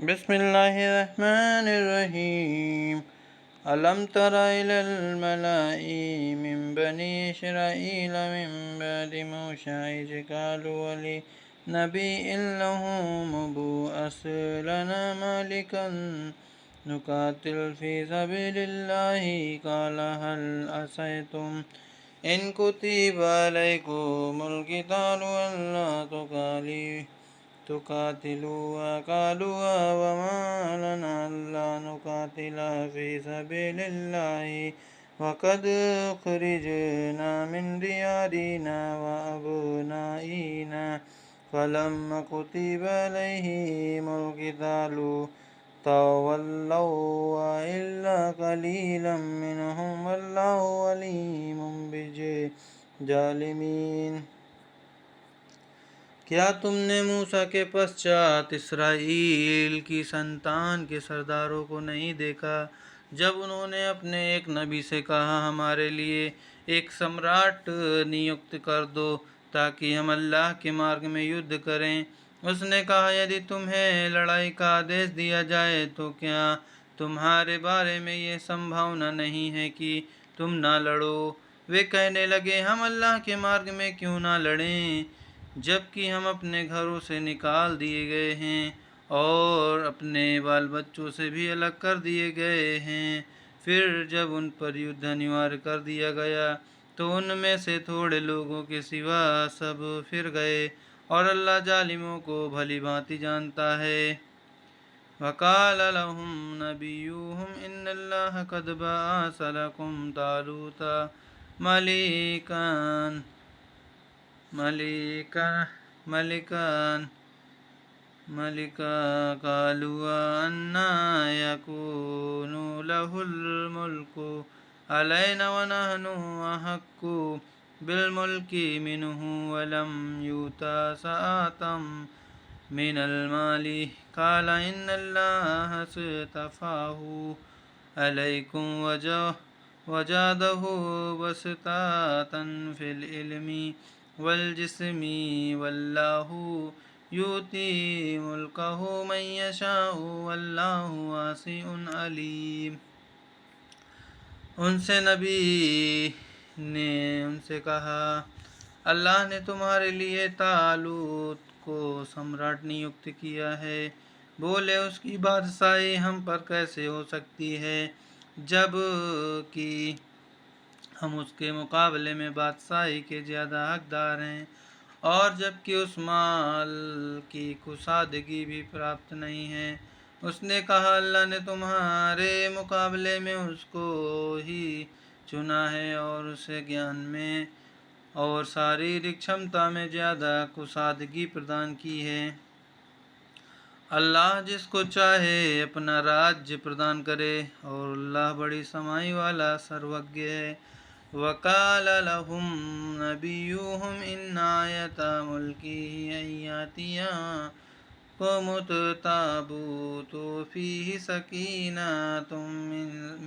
بسم اللہ الرحمن الرحیم ألم تر إلى الملأ من بني إسرائيل من بعد موسى إذ قالوا لنبي له ابعث لنا ملكا نقاتل في سبيل الله قال هل عسيتم إن كتب عليكم القتال ألا تقاتلوا قالوا وما لنا ألا نقاتل في سبيل الله وقد أخرجنا من ديارنا وأبنائنا فلما كتب عليهم القتال تولوا إلا قليلا منهم والله عليم بالظالمين۔ کیا تم نے موسیٰ کے پశ్چات اسرائیل کی سنتان کے سرداروں کو نہیں دیکھا جب انہوں نے اپنے ایک نبی سے کہا ہمارے لیے ایک سمراٹ نیوکت کر دو تاکہ ہم اللہ کے مارگ میں یدھ کریں۔ اس نے کہا یدی تمہیں لڑائی کا آدیش دیا جائے تو کیا تمہارے بارے میں یہ سمبھاونا نہیں ہے کہ تم نہ لڑو؟ وہ کہنے لگے ہم اللہ کے مارگ میں کیوں نہ لڑیں جبکہ ہم اپنے گھروں سے نکال دیے گئے ہیں اور اپنے بال بچوں سے بھی الگ کر دیے گئے ہیں۔ پھر جب ان پر یدھ انیواریہ کر دیا گیا تو ان میں سے تھوڑے لوگوں کے سوا سب پھر گئے اور اللہ ظالموں کو بھلی بھانتی جانتا ہے۔ وقال لهم نبيهم إن الله قد بعث لكم طالوت ملكا قالوا أنى يكون له الملك علينا ونحن أحق بالملك منه ولم يؤت سعة من المال قال إن الله اصطفاه عليكم وزاده بسطة في العلم والجسم والله يؤتي ملكه من يشاء والله واسع عليم۔ ان سے نبی نے ان سے کہا اللہ نے تمہارے لیے طالوت کو سمراٹ نیوکت کیا ہے۔ بولے اس کی بادشاہی ہم پر کیسے ہو سکتی ہے جب کہ ہم اس کے مقابلے میں بادشاہی کے زیادہ حقدار ہیں اور جبکہ اس مال کی کشادگی بھی پراپت نہیں ہے۔ اس نے کہا اللہ نے تمہارے مقابلے میں اس کو ہی چنا ہے اور اسے گیان میں اور شاریرک چھمتا میں زیادہ کشادگی پردان کی ہے۔ اللہ جس کو چاہے اپنا راج پردان کرے اور اللہ بڑی سمائی والا سروگیہ ہے۔ وقال لهم نبيهم إن آية ملكه أن يأتيكم التابوت فيه سكينة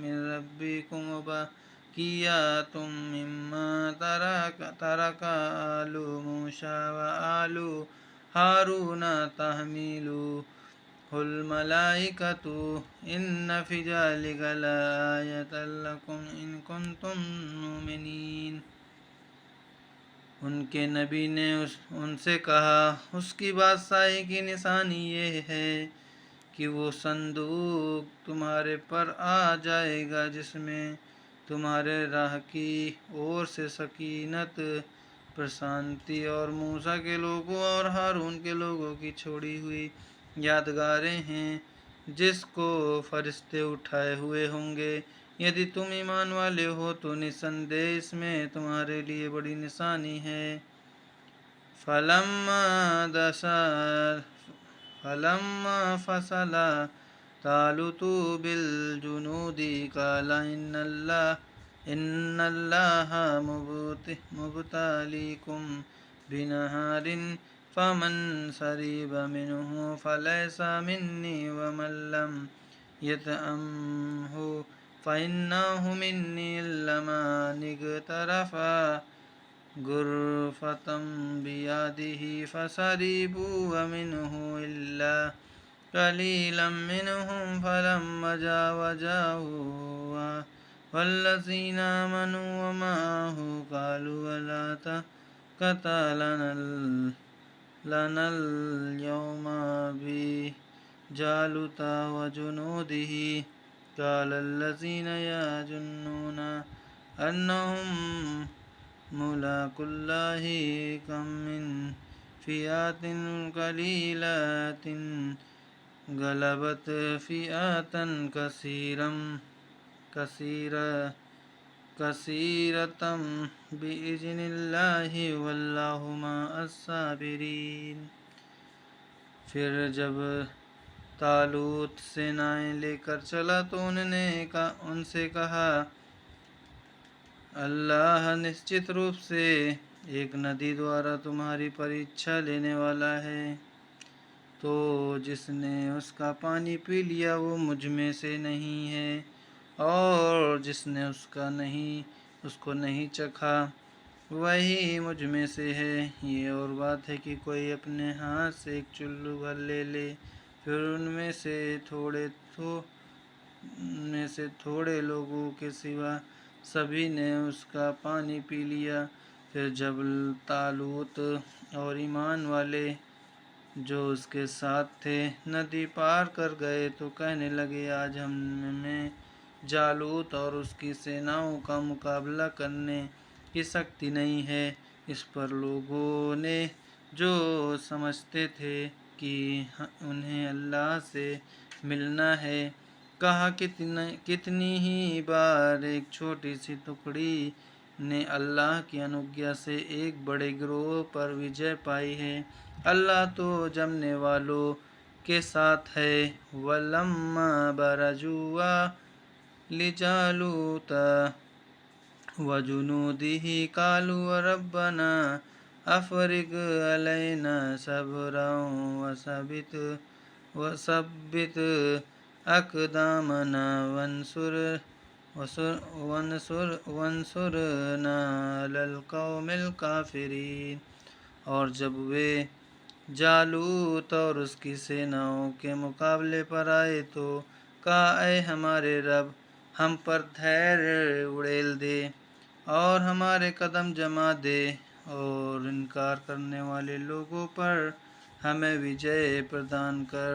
من ربكم وبقية مما ترك آل موسى وآل هارون تحمله الملائكة إن في ذلك لآية لكم إن كنتم مؤمنين۔ ان کے نبی نے ان سے کہا اس کی بادشاہی کی نشانی یہ ہے کہ وہ صندوق تمہارے پر آ جائے گا جس میں تمہارے راہ کی اور سے سکینت پرشانتی اور موسیٰ کے لوگوں اور ہارون کے لوگوں کی چھوڑی ہوئی یادگاریں ہیں جس کو فرشتے اٹھائے ہوئے ہوں گے۔ یدی تم ایمان والے ہو تو نسندہ اس میں تمہارے لیے بڑی نشانی ہے۔ فلما فصل طالوت بالجنود قال إن الله مبتليكم بنهر فمن شرب منه فليس مني ومن لم يطعمه فإنه مني إلا من اغترف غرفة بيده فشربوا ومنه إلا قليلا منهم فلما جاوزه والذين آمنوا ومعه قالوا ولا طاقة لنا اليوم بجالوت وجنوده قال الذين يظنون أنهم ملاقو الله كم من فئة قليلة غلبت فئة كثيرة بإذن الله والله مع الصابرين۔ پھر جب طالوت سینائیں لے کر چلا تو انہوں نے ان سے کہا، اللہ نشچت روپ سے ایک ندی دوارا تمہاری پریچھا لینے والا ہے، تو جس نے اس کا پانی پی لیا وہ مجھ میں سے نہیں ہے، اور جس نے اس کو نہیں چکھا وہی مجھ میں سے ہے۔ یہ اور بات ہے کہ کوئی اپنے ہاتھ سے ایک چلو بھر لے لے، پھر ان میں سے تھوڑے لوگوں کے سوا سبھی نے اس کا پانی پی لیا۔ پھر جب طالوت اور ایمان والے جو اس کے ساتھ تھے ندی پار کر گئے تو کہنے لگے، آج ہم میں جالوت اور اس کی سیناؤں کا مقابلہ کرنے کی شکتی نہیں ہے۔ اس پر لوگوں نے جو سمجھتے تھے کہ انہیں اللہ سے ملنا ہے، کہا، کتنی ہی بار ایک چھوٹی سی ٹکڑی نے اللہ کی انوگیا سے ایک بڑے گروہ پر وجے پائی ہے۔ اللہ تو جمنے والوں کے ساتھ ہے۔ وَلَمَّا بَرَزُوا لِجَالُوتَ وَجُنُودِهِ قَالُوا رَبَّنَا أَفْرِغْ عَلَيْنَا صَبْرًا وَثَبِّتْ أَقْدَامَنَا وَانصُرْنَا عَلَى الْقَوْمِ الْكَافِرِينَ۔ اور جب وہ جالوت اور اس کی سیناؤں کے مقابلے پر آئے تو کہا، اے ہمارے رب، ہم پر دھیر اڑیل دے اور ہمارے قدم جما دے، اور انکار کرنے والے لوگوں پر ہمیں وجے پردان کر۔